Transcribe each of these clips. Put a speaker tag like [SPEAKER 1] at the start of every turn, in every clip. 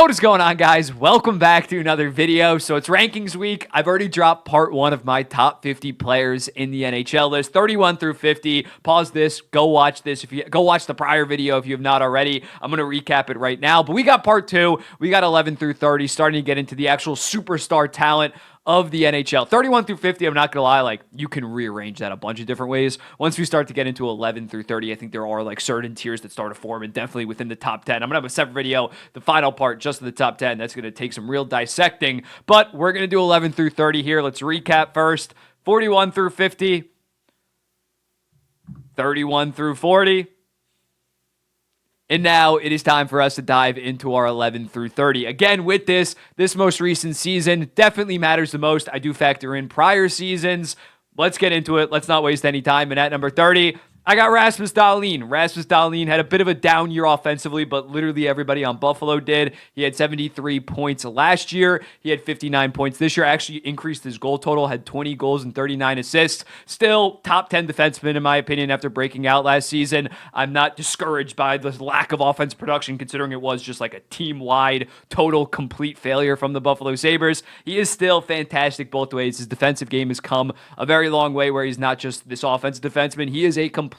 [SPEAKER 1] What is going on, guys? Welcome back to another video. So it's rankings week. I've already dropped part 1 of my top 50 players in the NHL list, 31 through 50. Pause this, go watch this. Go watch the prior video if you have not already. I'm going to recap it right now. But we got part 2. We got 11 through 30, starting to get into the actual superstar talent of the NHL. 31 through 50, I'm not going to lie, you can rearrange that a bunch of different ways. Once we start to get into 11 through 30, I think there are certain tiers that start to form, and definitely within the top 10. I'm going to have a separate video, the final part, just of the top 10. That's going to take some real dissecting, but we're going to do 11 through 30 here. Let's recap first. 41 through 50, 31 through 40, and now it is time for us to dive into our 11 through 30. Again, with this most recent season definitely matters the most. I do factor in prior seasons. Let's get into it. Let's not waste any time. And at number 30, I got Rasmus Dalene. Rasmus Dalene had a bit of a down year offensively, but literally everybody on Buffalo did. He had 73 points last year. He had 59 points this year. Actually increased his goal total, had 20 goals and 39 assists. Still top 10 defenseman, in my opinion, after breaking out last season. I'm not discouraged by the lack of offense production, considering it was just like a team-wide, total, complete failure from the Buffalo Sabres. He is still fantastic both ways. His defensive game has come a very long way, where he's not just this offensive defenseman. He is a complete,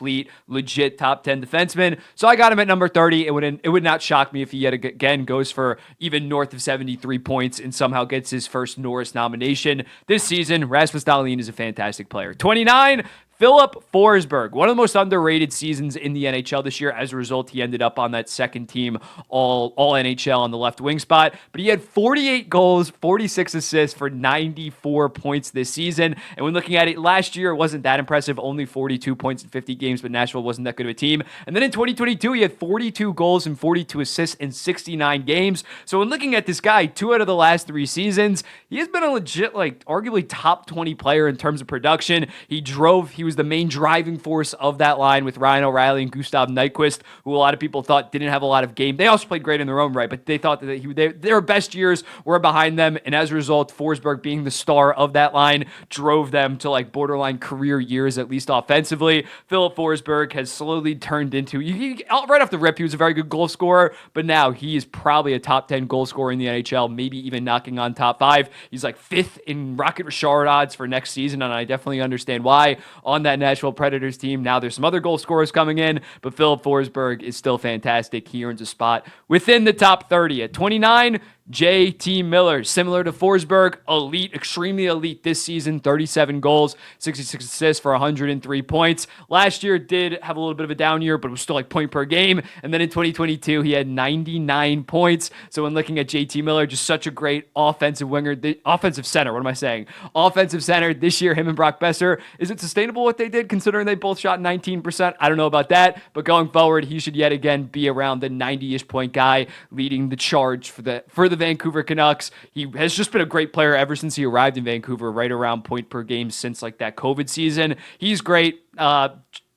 [SPEAKER 1] legit top 10 defenseman. So I got him at number 30. It would not shock me if he yet again goes for even north of 73 points and somehow gets his first Norris nomination this season. Rasmus Dalene is a fantastic player. 29, Filip Forsberg, one of the most underrated seasons in the NHL this year. As a result, he ended up on that second team all NHL on the left wing spot. But he had 48 goals, 46 assists for 94 points this season. And when looking at it last year, it wasn't that impressive. Only 42 points in 50 games, but Nashville wasn't that good of a team. And then in 2022, he had 42 goals and 42 assists in 69 games. So when looking at this guy, 2 out of the last 3 seasons, he has been a legit, arguably top 20 player in terms of production. He was the main driving force of that line with Ryan O'Reilly and Gustav Nyquist, who a lot of people thought didn't have a lot of game. They also played great in their own right, but they thought that their best years were behind them, and as a result, Forsberg being the star of that line drove them to borderline career years, at least offensively. Filip Forsberg has slowly turned into, right off the rip, he was a very good goal scorer, but now he is probably a top 10 goal scorer in the NHL, maybe even knocking on top 5. He's 5th in Rocket Richard odds for next season, and I definitely understand why on that Nashville Predators team. Now there's some other goal scorers coming in, but Filip Forsberg is still fantastic. He earns a spot within the top 30. At 29, J.T. Miller, similar to Forsberg, elite, extremely elite this season, 37 goals, 66 assists for 103 points. Last year did have a little bit of a down year, but it was still point per game. And then in 2022, he had 99 points. So when looking at J.T. Miller, just such a great offensive winger, offensive center, what am I saying? Offensive center this year, him and Brock Besser. Is it sustainable what they did, considering they both shot 19%? I don't know about that, but going forward, he should yet again be around the 90-ish point guy, leading the charge for the Vancouver Canucks. He has just been a great player ever since he arrived in Vancouver, right around point per game since that COVID season. He's great.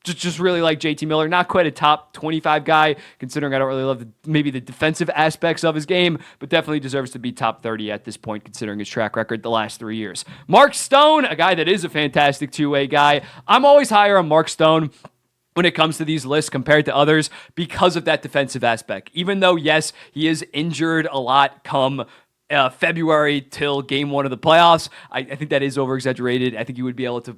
[SPEAKER 1] Just really like JT Miller. Not quite a top 25 guy, considering I don't really love maybe the defensive aspects of his game, but definitely deserves to be top 30 at this point, considering his track record the last 3 years. Mark Stone, a guy that is a fantastic two-way guy. I'm always higher on Mark Stone when it comes to these lists compared to others because of that defensive aspect. Even though, yes, he is injured a lot come February till game 1 of the playoffs, I think that is over-exaggerated. I think he would be able to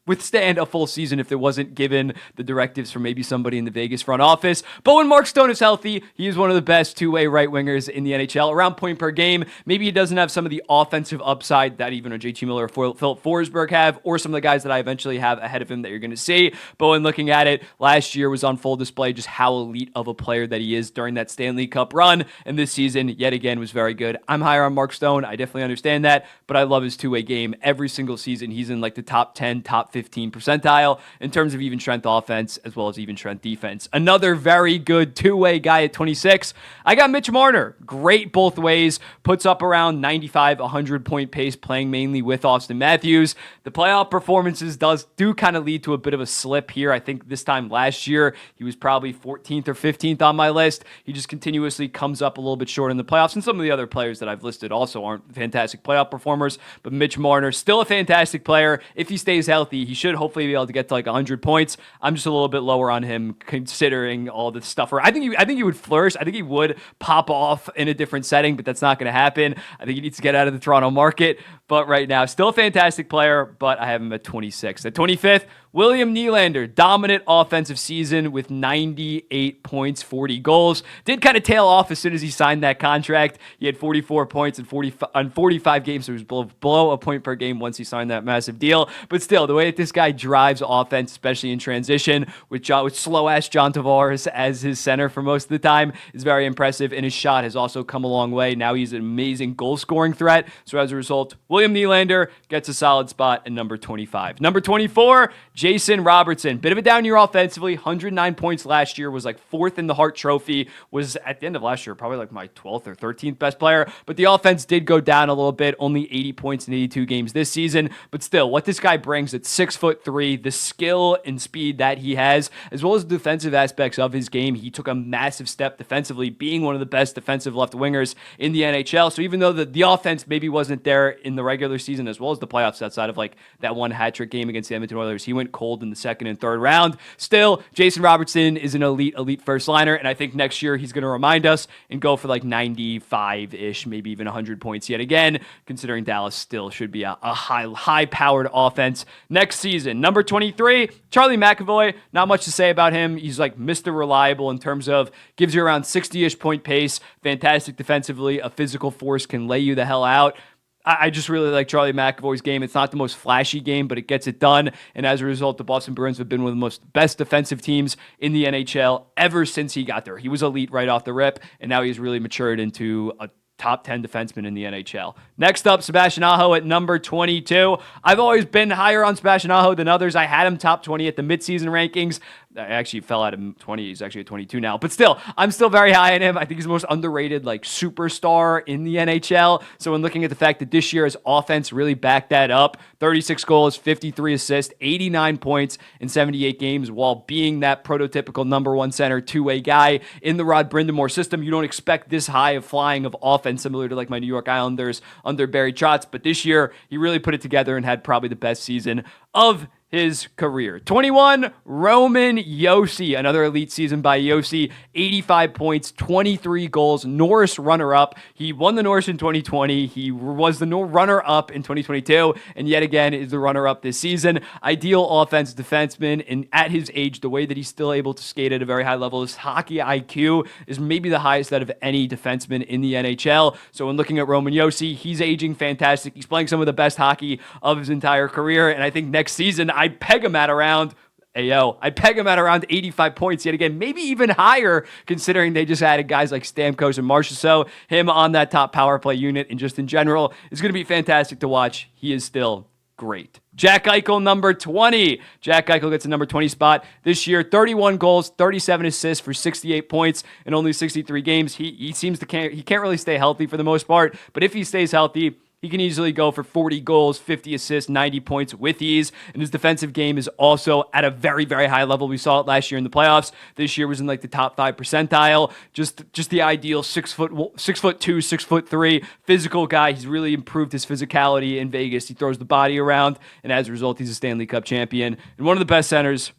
[SPEAKER 1] withstand a full season if it wasn't given the directives from maybe somebody in the Vegas front office. But when Mark Stone is healthy, he is one of the best two-way right wingers in the NHL, around point per game. Maybe he doesn't have some of the offensive upside that even a JT Miller or Filip Forsberg have, or some of the guys that I eventually have ahead of him that you're going to see. But when looking at it, last year was on full display just how elite of a player that he is during that Stanley Cup run, and this season, yet again, was very good. I'm higher on Mark Stone. I definitely understand that, but I love his two-way game. Every single season, he's in the top 10, top 15 percentile in terms of even strength offense as well as even strength defense. Another very good two-way guy at 26. I got Mitch Marner. Great both ways. Puts up around 95, 100 point pace, playing mainly with Austin Matthews. The playoff performances do kind of lead to a bit of a slip here. I think this time last year, he was probably 14th or 15th on my list. He just continuously comes up a little bit short in the playoffs, and some of the other players that I've listed also aren't fantastic playoff performers, but Mitch Marner, still a fantastic player. If he stays healthy, He should hopefully be able to get to like 100 points. I'm just a little bit lower on him considering all the stuff. I think he would flourish. I think he would pop off in a different setting, but that's not going to happen. I think he needs to get out of the Toronto market. But right now, still a fantastic player, but I have him at 26. At 25th, William Nylander, dominant offensive season with 98 points, 40 goals. Did kind of tail off as soon as he signed that contract. He had 44 points in 45 games, so he was below a point per game once he signed that massive deal. But still, the way that this guy drives offense, especially in transition, with slow-ass John Tavares as his center for most of the time, is very impressive. And his shot has also come a long way. Now he's an amazing goal-scoring threat. So as a result, William Nylander gets a solid spot at number 25. Number 24, Jason Robertson. Bit of a down year offensively. 109 points last year. Was like fourth in the Hart Trophy. Was at the end of last year probably like my 12th or 13th best player. But the offense did go down a little bit. Only 80 points in 82 games this season. But still, what this guy brings at 6'3", the skill and speed that he has, as well as the defensive aspects of his game, he took a massive step defensively, being one of the best defensive left wingers in the NHL. So even though the offense maybe wasn't there in the regular season as well as the playoffs, outside of like that one hat-trick game against the Edmonton Oilers, he went cold in the second and third round. Still, Jason Robertson is an elite first liner, and I think next year he's going to remind us and go for like 95-ish, maybe even 100 points yet again, considering Dallas still should be a high-powered offense next season. Number 23, Charlie McAvoy. Not much to say about him. He's like Mr. Reliable in terms of gives you around 60-ish point pace, fantastic defensively, a physical force, can lay you the hell out. I just really like Charlie McAvoy's game. It's not the most flashy game, but it gets it done. And as a result, the Boston Bruins have been one of the most best defensive teams in the NHL ever since he got there. He was elite right off the rip, and now he's really matured into a top 10 defenseman in the NHL. Next up, Sebastian Aho at number 22. I've always been higher on Sebastian Aho than others. I had him top 20 at the midseason rankings. I actually fell out of 20. He's actually at 22 now. But still, I'm still very high on him. I think he's the most underrated like superstar in the NHL. So when looking at the fact that this year his offense really backed that up, 36 goals, 53 assists, 89 points in 78 games, while being that prototypical number one center, two-way guy in the Rod Brindamore system, you don't expect this high of flying of offense, similar to like my New York Islanders under Barry Trotz. But this year, he really put it together and had probably the best season of his career. 21, Roman Josi. Another elite season by Josi. 85 points, 23 goals, Norris runner-up. He won the Norris in 2020. He was the runner-up in 2022, and yet again is the runner-up this season. Ideal offensive defenseman, and at his age, the way that he's still able to skate at a very high level, his hockey IQ is maybe the highest out of any defenseman in the NHL. So when looking at Roman Josi, he's aging fantastic. He's playing some of the best hockey of his entire career, and I think next season, I'd peg him at around 85 points yet again, maybe even higher, considering they just added guys like Stamkos and Marchessault. So him on that top power play unit and just in general is going to be fantastic to watch. He is still great. Jack Eichel, number 20. Jack Eichel gets a number 20 spot this year. 31 goals, 37 assists for 68 points in only 63 games. He can't really stay healthy for the most part, but if he stays healthy, he can easily go for 40 goals, 50 assists, 90 points with ease. And his defensive game is also at a very, very high level. We saw it last year in the playoffs. This year was in like the top 5 percentile. Just the ideal 6'2", 6'3" physical guy. He's really improved his physicality in Vegas. He throws the body around, and as a result, he's a Stanley Cup champion and one of the best centers.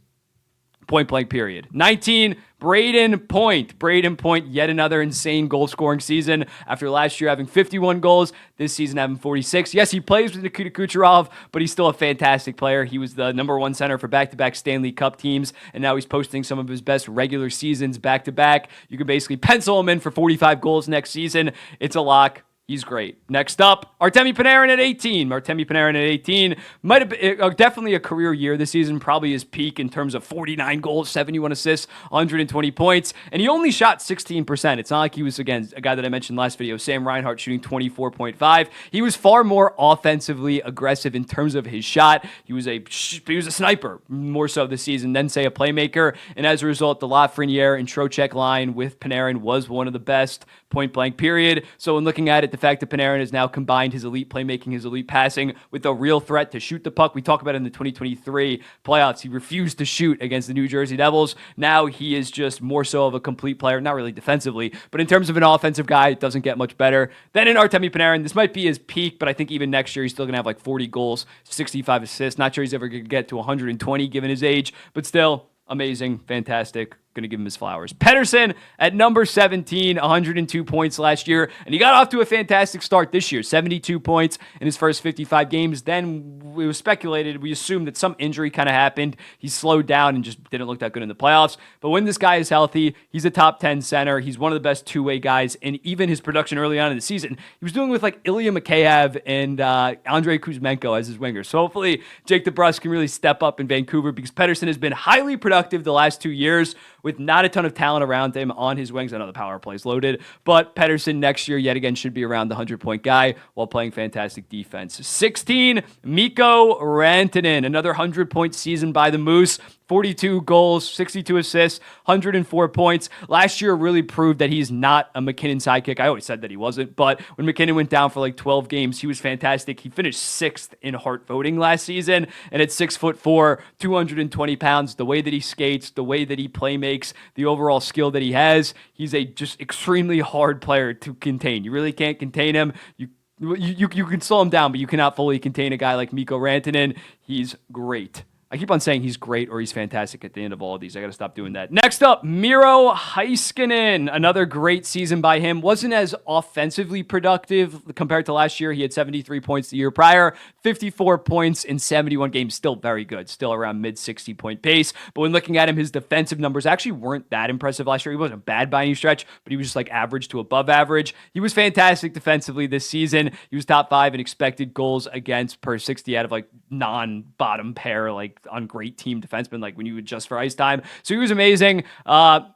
[SPEAKER 1] Point blank period. 19, Braden Point. Braden Point, yet another insane goal-scoring season. After last year having 51 goals, this season having 46. Yes, he plays with Nikita Kucherov, but he's still a fantastic player. He was the number one center for back-to-back Stanley Cup teams, and now he's posting some of his best regular seasons back-to-back. You can basically pencil him in for 45 goals next season. It's a lock. He's great. Next up, Artemi Panarin at 18. Artemi Panarin at 18 might have been definitely a career year this season, probably his peak in terms of 49 goals, 71 assists, 120 points, and he only shot 16%. It's not like he was, again, a guy that I mentioned last video, Sam Reinhart, shooting 24.5. He was far more offensively aggressive in terms of his shot. He was a sniper, more so this season than, say, a playmaker, and as a result, the Lafreniere and Trocheck line with Panarin was one of the best point blank period. So when looking at it, the fact that Panarin has now combined his elite playmaking, his elite passing with a real threat to shoot the puck. We talk about it in the 2023 playoffs. He refused to shoot against the New Jersey Devils. Now he is just more so of a complete player, not really defensively, but in terms of an offensive guy, it doesn't get much better than in Artemi Panarin. This might be his peak, but I think even next year he's still going to have like 40 goals, 65 assists. Not sure he's ever going to get to 120 given his age, but still amazing, fantastic. Going to give him his flowers. Pettersson at number 17, 102 points last year, and he got off to a fantastic start this year, 72 points in his first 55 games. Then it was speculated, we assumed that some injury kind of happened. He slowed down and just didn't look that good in the playoffs. But when this guy is healthy, he's a top 10 center. He's one of the best two-way guys, and even his production early on in the season, he was doing with like Ilya Mikheyev and Andrei Kuzmenko as his wingers. So hopefully Jake DeBrusk can really step up in Vancouver, because Pettersson has been highly productive the last 2 years with not a ton of talent around him on his wings. I know the power play is loaded, but Pettersson next year, yet again, should be around the 100-point guy while playing fantastic defense. 16, Mikko Rantanen, another 100-point season by the Moose. 42 goals, 62 assists, 104 points. Last year really proved that he's not a McKinnon sidekick. I always said that he wasn't, but when McKinnon went down for like 12 games, he was fantastic. He finished 6th in Hart voting last season, and at 6'4", 220 pounds, the way that he skates, the way that he play makes, the overall skill that he has, he's a just extremely hard player to contain. You really can't contain him. You can slow him down, but you cannot fully contain a guy like Mikko Rantanen. He's great. I keep on saying he's great or he's fantastic at the end of all of these. I got to stop doing that. Next up, Miro Heiskanen. Another great season by him. Wasn't as offensively productive compared to last year. He had 73 points the year prior, 54 points in 71 games. Still very good. Still around mid-60 point pace. But when looking at him, his defensive numbers actually weren't that impressive last year. He wasn't bad by any stretch, but he was just like average to above average. He was fantastic defensively this season. He was top 5 in expected goals against per 60 out of like non-bottom pair, like on great team defensemen, like when you adjust for ice time. So he was amazing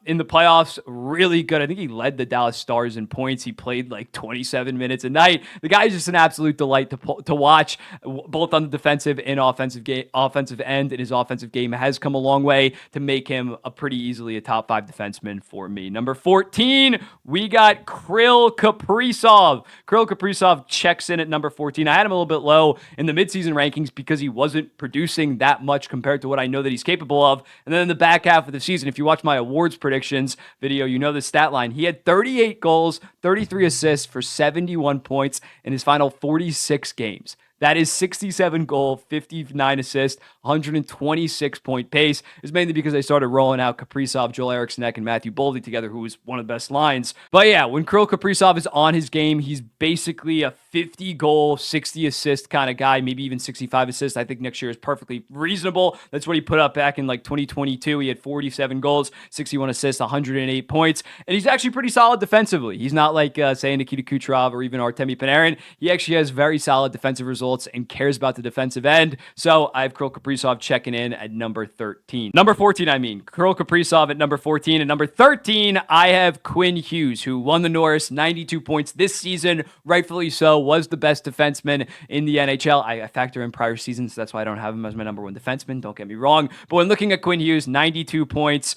[SPEAKER 1] in the playoffs, really good. I think he led the Dallas Stars in points. He played like 27 minutes a night. The guy is just an absolute delight to watch, both on the defensive and offensive end, and his offensive game has come a long way to make him a pretty easily a top 5 defenseman for me. Number 14, we got Krill Capriso. Krill Capriso checks in at number 14. I had him a little bit low in the midseason rankings because he wasn't producing that much compared to what I know that he's capable of. And then in the back half of the season, if you watch my awards predictions video, you know the stat line. He had 38 goals, 33 assists for 71 points in his final 46 games. That is 67 goal, 59 assist, 126 point pace. It's mainly because I started rolling out Kaprizov, Joel Eriksson and Matthew Boldy together, who was one of the best lines. But yeah, when Krill Kaprizov is on his game, he's basically a 50 goal, 60 assist kind of guy, maybe even 65 assists. I think next year is perfectly reasonable. That's what he put up back in like 2022. He had 47 goals, 61 assists, 108 points. And he's actually pretty solid defensively. He's not like, say, Nikita Kucherov or even Artemi Panarin. He actually has very solid defensive results and cares about the defensive end. So I have Krill Kaprizov checking in at number 13. Number 14, Krill Kaprizov at number 14. At number 13, I have Quinn Hughes, who won the Norris, 92 points this season, rightfully so, was the best defenseman in the NHL. I factor in prior seasons, so that's why I don't have him as my number 1 defenseman. Don't get me wrong. But when looking at Quinn Hughes, 92 points,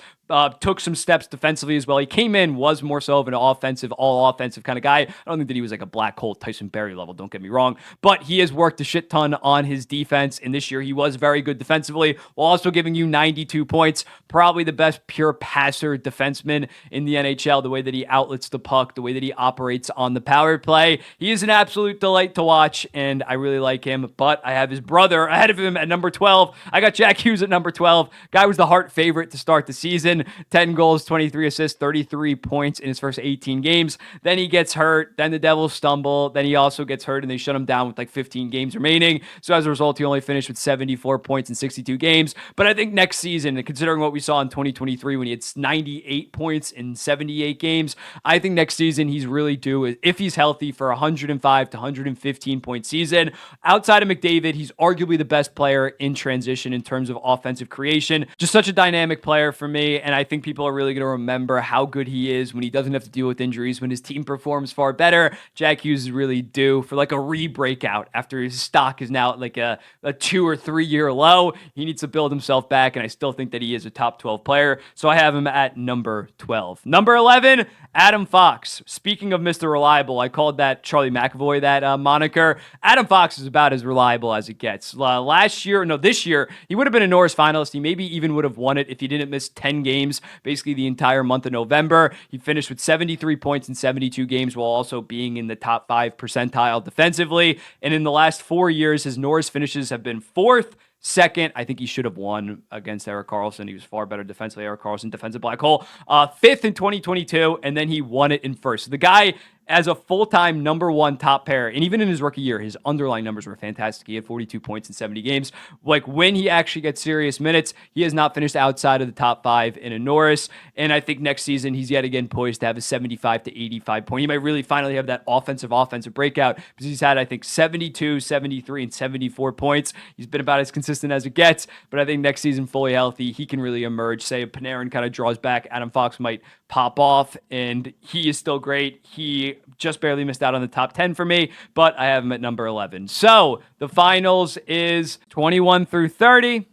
[SPEAKER 1] took some steps defensively as well. He came in, was more so of an offensive, all offensive kind of guy. I don't think that he was like a black hole Tyson Berry level, don't get me wrong, but he has worked a shit ton on his defense, and this year he was very good defensively while also giving you 92 points. Probably the best pure passer defenseman in the NHL, the way that he outlets the puck, the way that he operates on the power play. He is an absolute delight to watch, and I really like him, but I have his brother ahead of him at number 12. I got Jack Hughes at number 12. Guy was the Hart favorite to start the season. 10 goals, 23 assists, 33 points in his first 18 games. Then he gets hurt. Then the Devils stumble. Then he also gets hurt, and they shut him down with like 15 games remaining. So as a result, he only finished with 74 points in 62 games. But I think next season, considering what we saw in 2023 when he had 98 points in 78 games, I think next season he's really due, if he's healthy, for 105 to 115 point season. Outside of McDavid, he's arguably the best player in transition in terms of offensive creation. Just such a dynamic player for me. and I think people are really going to remember how good he is when he doesn't have to deal with injuries, when his team performs far better. Jack Hughes is really due for like a re-breakout after his stock is now at like a 2 or 3 year low. He needs to build himself back, and I still think that he is a top 12 player, so I have him at number 12. Number 11, Adam Fox. Speaking of Mr. Reliable, I called that Charlie McAvoy that moniker. Adam Fox is about as reliable as it gets. This year, he would have been a Norris finalist. He maybe even would have won it if he didn't miss 10 games, basically the entire month of November. He finished with 73 points in 72 games while also being in the top 5 percentile defensively. And in the last 4 years, his Norris finishes have been 4th, 2nd. I think he should have won against Erik Karlsson. He was far better defensively. Erik Karlsson, defensive black hole. 5th in 2022, and then he won it in 1st. So the guy, as a full-time number 1 top pair, and even in his rookie year, his underlying numbers were fantastic. He had 42 points in 70 games. Like, when he actually gets serious minutes, he has not finished outside of the top 5 in a Norris. And I think next season, he's yet again poised to have a 75 to 85 point. He might really finally have that offensive breakout, because he's had, I think, 72, 73, and 74 points. He's been about as consistent as it gets, but I think next season, fully healthy, he can really emerge. Say if Panarin kind of draws back, Adam Fox might pop off, and he is still great. He just barely missed out on the top 10 for me, but I have him at number 11. So the finals is 21 through 30.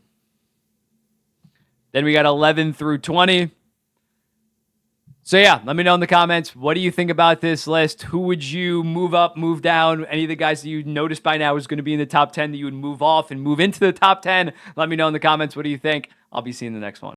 [SPEAKER 1] Then we got 11 through 20. So yeah, let me know in the comments. What do you think about this list? Who would you move up, move down? Any of the guys that you noticed by now is going to be in the top 10 that you would move off and move into the top 10? Let me know in the comments. What do you think? I'll be seeing the next one.